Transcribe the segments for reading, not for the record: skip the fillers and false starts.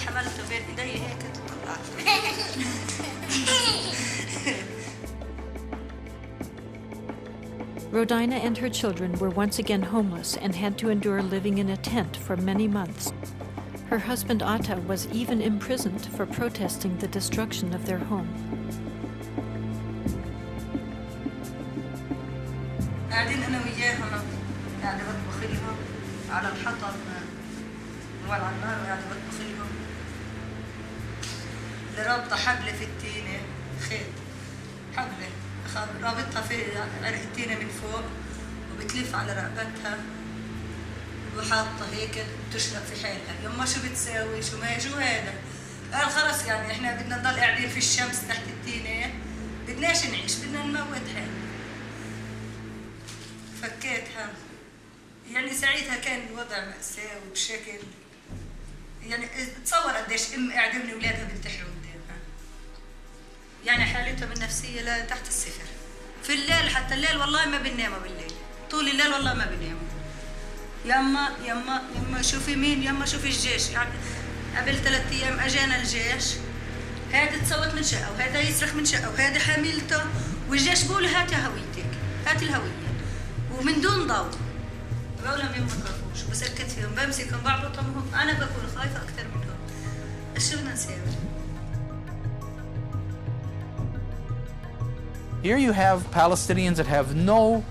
حملته بين إيدي هيك طلعت. Rodina and her children were once again homeless and had to endure living in a tent for many months. Her husband Atta was even imprisoned for protesting the destruction of their home. قاعدين أنا وياهم قاعدة بطبخ لهم على الحطب وعلى النار وقاعدة بطبخ لهم. اللي رابطة حبلة في التينة خيط حبلة رابطها في عرق التينة من فوق وبتلف على رقبتها وحاطة هيك بتشرب في حالها. يما شو بتساوي شو هذا؟ قال خلص يعني احنا بدنا نضل قاعدين في الشمس تحت التينة بدناش نعيش بدنا نموت حالنا. فكيتها يعني ساعتها كان الوضع مأساوي بشكل يعني تصور قديش ام قاعده من اولادها بنتحروا قدامها. يعني حالتهم النفسيه لا تحت الصفر. في الليل حتى الليل والله ما بنناموا بالليل. طول الليل والله ما بنناموا. يما شوفي مين يما شوفي الجيش. يعني قبل 3 أيام اجانا الجيش. هذا تصوت من شقه وهذا يصرخ من شقه وهذا حاملته والجيش بيقول هاتي هويتك هاتي الهويه ومن دون ضوء. بقول لهم يما تخافوش بسكت فيهم بمسكهم بعبطهم انا بكون خايفه اكثر منهم. ايش بدنا نسوي؟ Here you have Palestinians that have no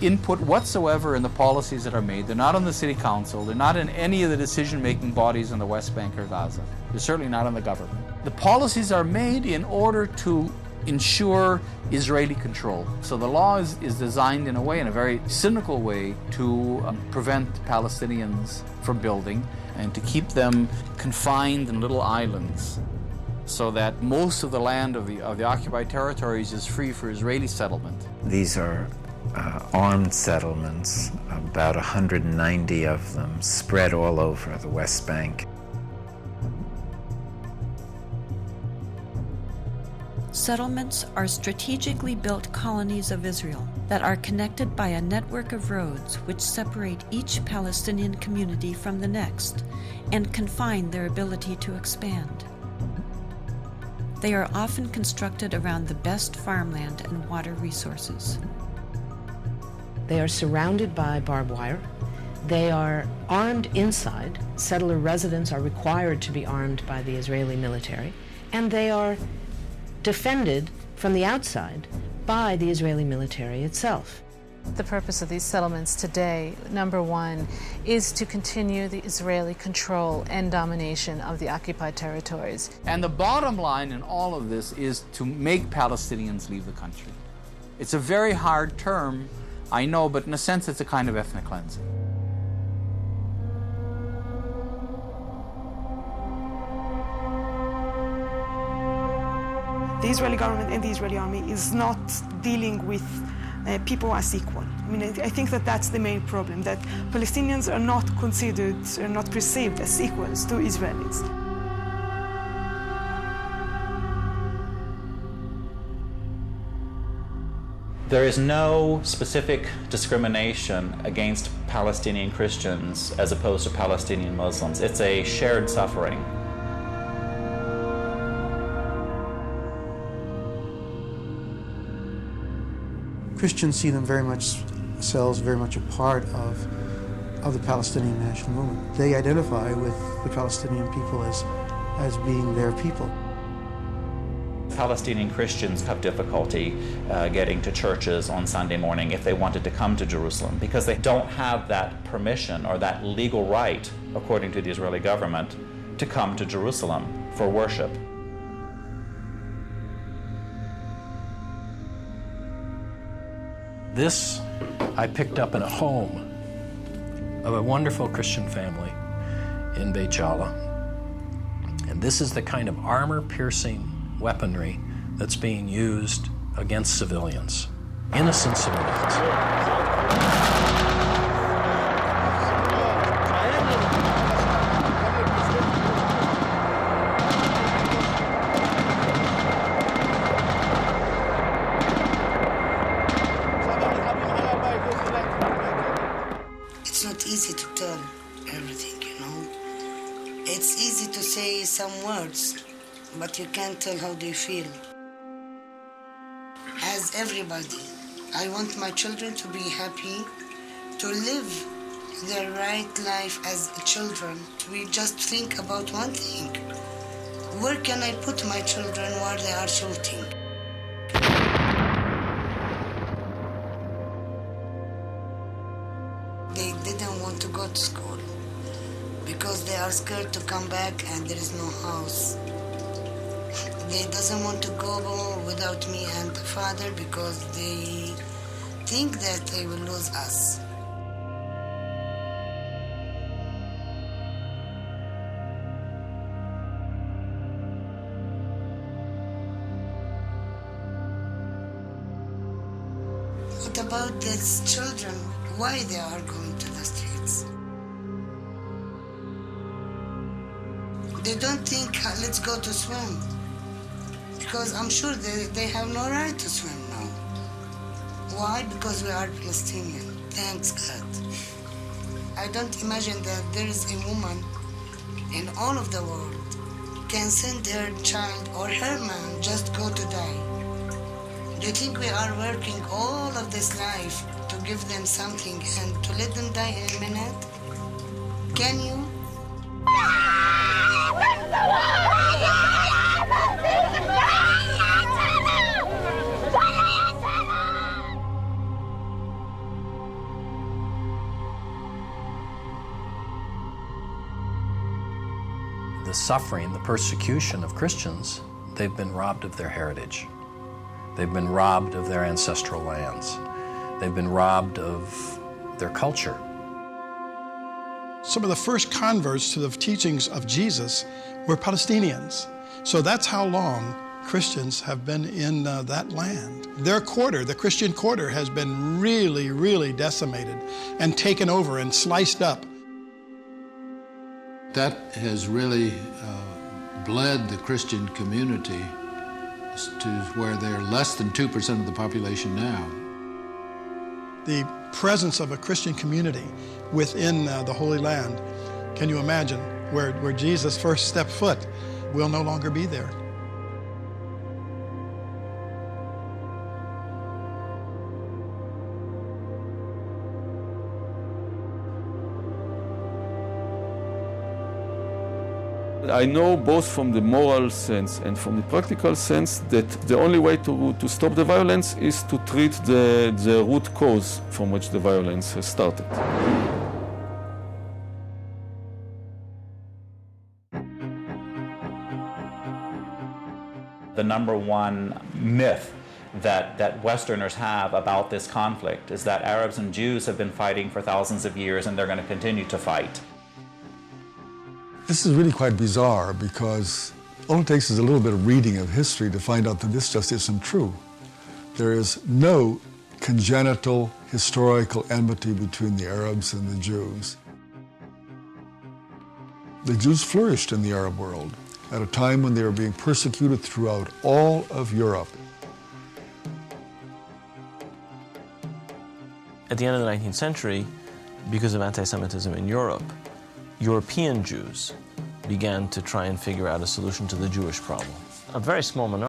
input whatsoever in the policies that are made. They're not on the city council. They're not in any of the decision-making bodies in the West Bank or Gaza. They're certainly not in the government. The policies are made in order to ensure Israeli control. So the law is designed in a way, in a very cynical way, to prevent Palestinians from building and to keep them confined in little islands so that most of the land of the occupied territories is free for Israeli settlement. These are armed settlements, about 190 of them spread all over the West Bank. Settlements are strategically built colonies of Israel that are connected by a network of roads which separate each Palestinian community from the next and confine their ability to expand. They are often constructed around the best farmland and water resources. They are surrounded by barbed wire. They are armed inside. Settler residents are required to be armed by the Israeli military, and they are defended from the outside by the Israeli military itself. The purpose of these settlements today, number one, is to continue the Israeli control and domination of the occupied territories. And the bottom line in all of this is to make Palestinians leave the country. It's a very hard term, I know, but in a sense it's a kind of ethnic cleansing. The Israeli government and the Israeli army is not dealing with people as equal. I mean, I think that that's the main problem, that Palestinians are not considered, are not perceived as equals to Israelis. There is no specific discrimination against Palestinian Christians as opposed to Palestinian Muslims. It's a shared suffering. Christians see themselves very much a part of the Palestinian national movement. They identify with the Palestinian people as being their people. Palestinian Christians have difficulty getting to churches on Sunday morning if they wanted to come to Jerusalem because they don't have that permission or that legal right, according to the Israeli government, to come to Jerusalem for worship. This I picked up in a home of a wonderful Christian family in Beit Jala. And this is the kind of armor-piercing weaponry that's being used against civilians, innocent civilians. It's not easy to tell everything, you know. It's easy to say some words, but you can't tell how they feel. As everybody, I want my children to be happy, to live their right life as children. We just think about one thing. Where can I put my children while they are shooting? They didn't want to go to school because they are scared to come back and there is no house. They doesn't want to go without me and the father because they think that they will lose us. What about these children? Why they are going to the streets? They don't think, let's go to swim. Because I'm sure they have no right to swim now. Why? Because we are Palestinian. Thanks God. I don't imagine that there is a woman in all of the world can send her child or her man just go to die. Do you think we are working all of this life to give them something and to let them die in a minute? Can you? The suffering, the persecution of Christians, they've been robbed of their heritage. They've been robbed of their ancestral lands. They've been robbed of their culture. Some of the first converts to the teachings of Jesus were Palestinians. So that's how long Christians have been in that land. Their quarter, the Christian quarter, has been really, really decimated and taken over and sliced up. That has really bled the Christian community to where they're less than 2% of the population now. The presence of a Christian community within the Holy Land, can you imagine, where Jesus first stepped foot, will no longer be there. I know both from the moral sense and from the practical sense that the only way to stop the violence is to treat the root cause from which the violence has started. The number one myth that Westerners have about this conflict is that Arabs and Jews have been fighting for thousands of years and they're going to continue to fight. This is really quite bizarre because all it takes is a little bit of reading of history to find out that this just isn't true. There is no congenital historical enmity between the Arabs and the Jews. The Jews flourished in the Arab world at a time when they were being persecuted throughout all of Europe. At the end of the 19th century, because of anti-Semitism in Europe, European Jews began to try and figure out a solution to the Jewish problem. A very small minority